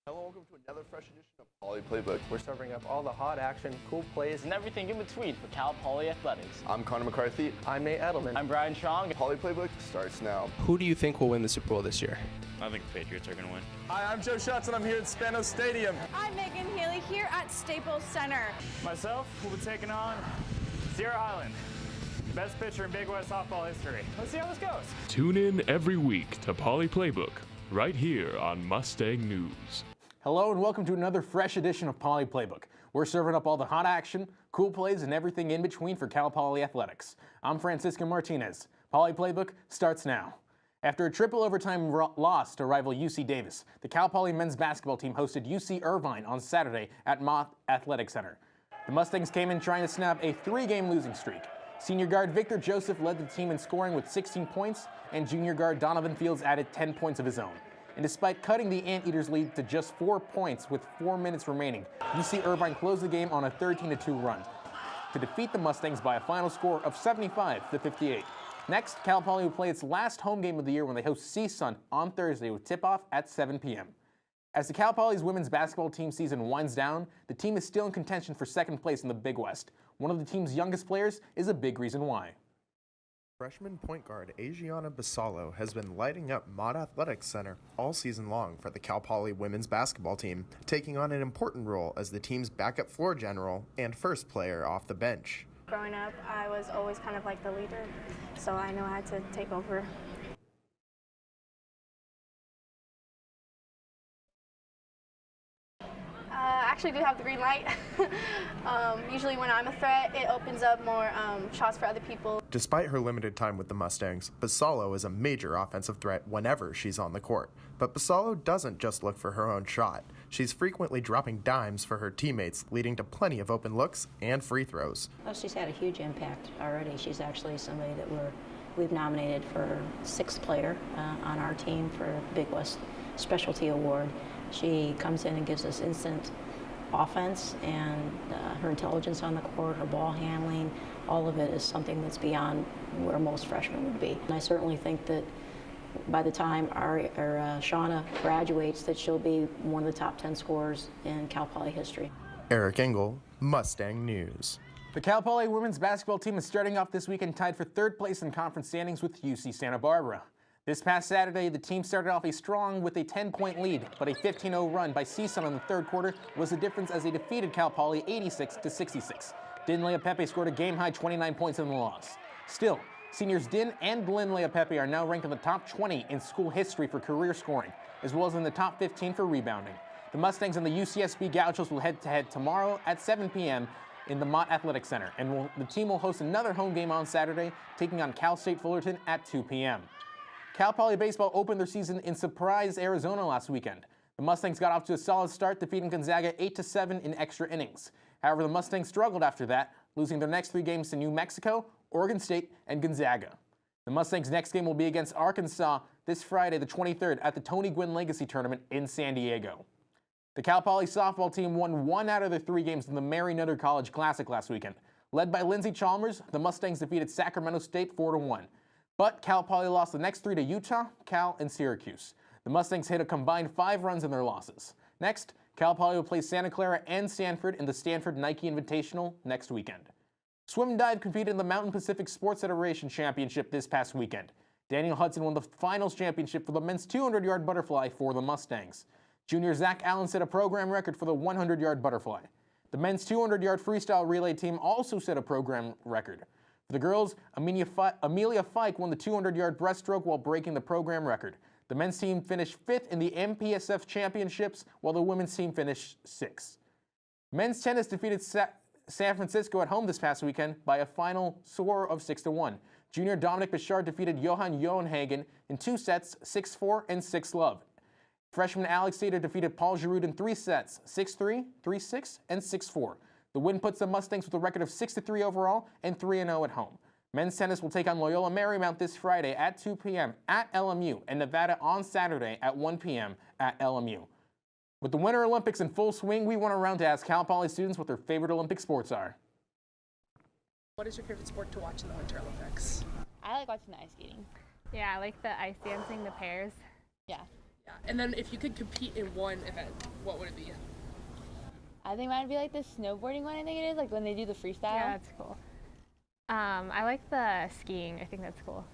Hello, welcome to another fresh edition of Poly Playbook. We're serving up all the hot action, cool plays, and everything in between for Cal Poly Athletics. I'm Connor McCarthy. I'm Nate Edelman. I'm Brian Strong. Poly Playbook starts now. Who do you think will win the Super Bowl this year? I think the Patriots are going to win. Hi, I'm Joe Schatz, and I'm here at Spanos Stadium. I'm Megan Healy here at Staples Center. Myself will be taking on Sierra Highland, best pitcher in Big West softball history. Let's see how this goes. Tune in every week to Poly Playbook, right here on Mustang News. Hello and welcome to another fresh edition of Poly Playbook. We're serving up all the hot action, cool plays, and everything in between for Cal Poly Athletics. I'm Francisco Martinez. Poly Playbook starts now. After a triple overtime loss to rival UC Davis, the Cal Poly men's basketball team hosted UC Irvine on Saturday at Mott Athletic Center. The Mustangs came in trying to snap a three-game losing streak. Senior guard Victor Joseph led the team in scoring with 16 points, and junior guard Donovan Fields added 10 points of his own. And despite cutting the Anteaters' lead to just 4 points with 4 minutes remaining, UC Irvine closed the game on a 13-2 run to defeat the Mustangs by a final score of 75-58. Next, Cal Poly will play its last home game of the year when they host CSUN on Thursday with tip-off at 7 p.m. As the Cal Poly's women's basketball team season winds down, the team is still in contention for second place in the Big West. One of the team's youngest players is a big reason why. Freshman point guard Adriana Basalo has been lighting up Mott Athletic Center all season long for the Cal Poly women's basketball team, taking on an important role as the team's backup floor general and first player off the bench. Growing up, I was always kind of like the leader, so I knew I had to take over. I actually do have the green light. Usually when I'm a threat, it opens up more shots for other people. Despite her limited time with the Mustangs, Basalo is a major offensive threat whenever she's on the court. But Basalo doesn't just look for her own shot. She's frequently dropping dimes for her teammates, leading to plenty of open looks and free throws. Well, she's had a huge impact already. She's actually somebody that we've nominated for 6th player on our team for Big West Specialty Award. She comes in and gives us instant offense, and her intelligence on the court, her ball handling, all of it is something that's beyond where most freshmen would be. And I certainly think that by the time our Shauna graduates, that she'll be one of the top 10 scorers in Cal Poly history. Eric Engel, Mustang News. The Cal Poly women's basketball team is starting off this weekend tied for 3rd place in conference standings with UC Santa Barbara. This past Saturday, the team started off strong with a 10-point lead, but a 15-0 run by CSUN in the third quarter was the difference as they defeated Cal Poly 86-66. Din Leapepe scored a game-high 29 points in the loss. Still, seniors Din and Lynn Leapepe are now ranked in the top 20 in school history for career scoring, as well as in the top 15 for rebounding. The Mustangs and the UCSB Gauchos will head-to-head tomorrow at 7 p.m. in the Mott Athletic Center, and the team will host another home game on Saturday, taking on Cal State Fullerton at 2 p.m. Cal Poly baseball opened their season in Surprise, Arizona last weekend. The Mustangs got off to a solid start, defeating Gonzaga 8-7 in extra innings. However, the Mustangs struggled after that, losing their next 3 games to New Mexico, Oregon State, and Gonzaga. The Mustangs' next game will be against Arkansas this Friday, the 23rd, at the Tony Gwynn Legacy Tournament in San Diego. The Cal Poly softball team won 1 out of their 3 games in the Mary Nutter College Classic last weekend. Led by Lindsey Chalmers, the Mustangs defeated Sacramento State 4-1. But Cal Poly lost the next 3 to Utah, Cal, and Syracuse. The Mustangs hit a combined 5 runs in their losses. Next, Cal Poly will play Santa Clara and Stanford in the Stanford Nike Invitational next weekend. Swim and dive competed in the Mountain Pacific Sports Federation Championship this past weekend. Daniel Hudson won the finals championship for the men's 200-yard butterfly for the Mustangs. Junior Zach Allen set a program record for the 100-yard butterfly. The men's 200-yard freestyle relay team also set a program record. For the girls, Amelia Fike won the 200-yard breaststroke while breaking the program record. The men's team finished 5th in the MPSF championships, while the women's team finished 6th. Men's tennis defeated San Francisco at home this past weekend by a final score of 6-1. Junior Dominic Bichard defeated Johan Johanhagen in 2 sets, 6-4 and 6-love. Freshman Alex Sater defeated Paul Giroud in 3 sets, 6-3, 3-6, and 6-4. The win puts the Mustangs with a record of 6-3 overall and 3-0 at home. Men's tennis will take on Loyola Marymount this Friday at 2 p.m. at LMU and Nevada on Saturday at 1 p.m. at LMU. With the Winter Olympics in full swing, we went around to ask Cal Poly students what their favorite Olympic sports are. What is your favorite sport to watch in the Winter Olympics? I like watching the ice skating. Yeah, I like the ice dancing, the pairs. Yeah. And then if you could compete in one event, what would it be? I think mine would be like the snowboarding one, I think it is, like when they do the freestyle. Yeah, that's cool. I like the skiing. I think that's cool.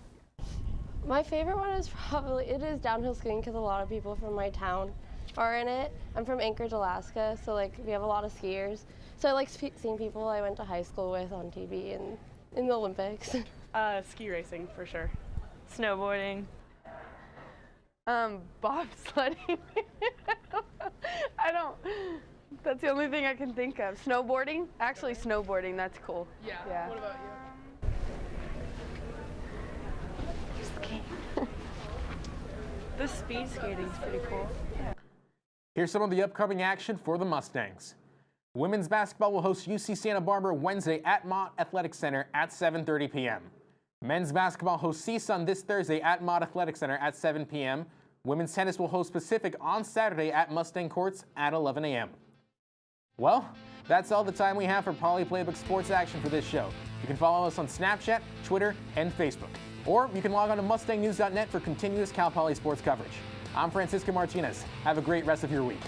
My favorite one is it is downhill skiing because a lot of people from my town are in it. I'm from Anchorage, Alaska, so like we have a lot of skiers. So I like seeing people I went to high school with on TV and in the Olympics. Ski racing for sure. Snowboarding. Bobsledding. That's the only thing I can think of. Snowboarding? Actually, snowboarding, that's cool. Yeah. What about you? The speed skating is pretty cool. Here's some of the upcoming action for the Mustangs. Women's basketball will host UC Santa Barbara Wednesday at Mott Athletic Center at 7:30 p.m. Men's basketball hosts CSUN this Thursday at Mott Athletic Center at 7 p.m. Women's tennis will host Pacific on Saturday at Mustang Courts at 11 a.m. Well, that's all the time we have for Poly Playbook sports action for this show. You can follow us on Snapchat, Twitter, and Facebook. Or you can log on to MustangNews.net for continuous Cal Poly sports coverage. I'm Francisco Martinez. Have a great rest of your week.